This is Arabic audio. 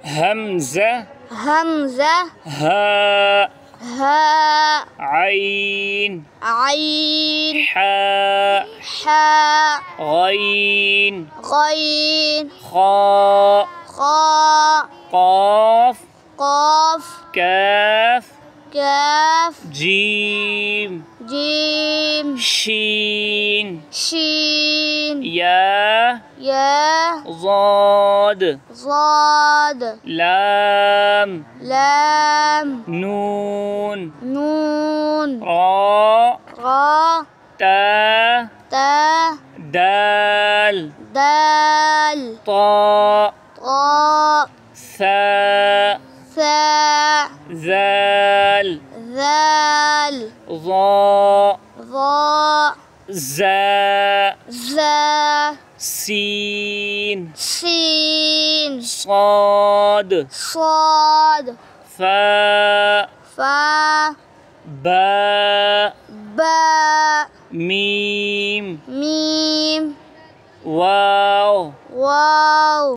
همزة همزة هاء هاء عين عين حاء حاء غين غين خاء خاء قاف قاف كاف كاف جيم جيم شين شين يا يا ضاد ضاد لام لام نون نون راء را تا تا دال دال طاء طاء ثاء ثاء ذال ذال ظاء ظاء زاء زا سين سين صاد صاد فاء فا باء باء ميم ميم واو واو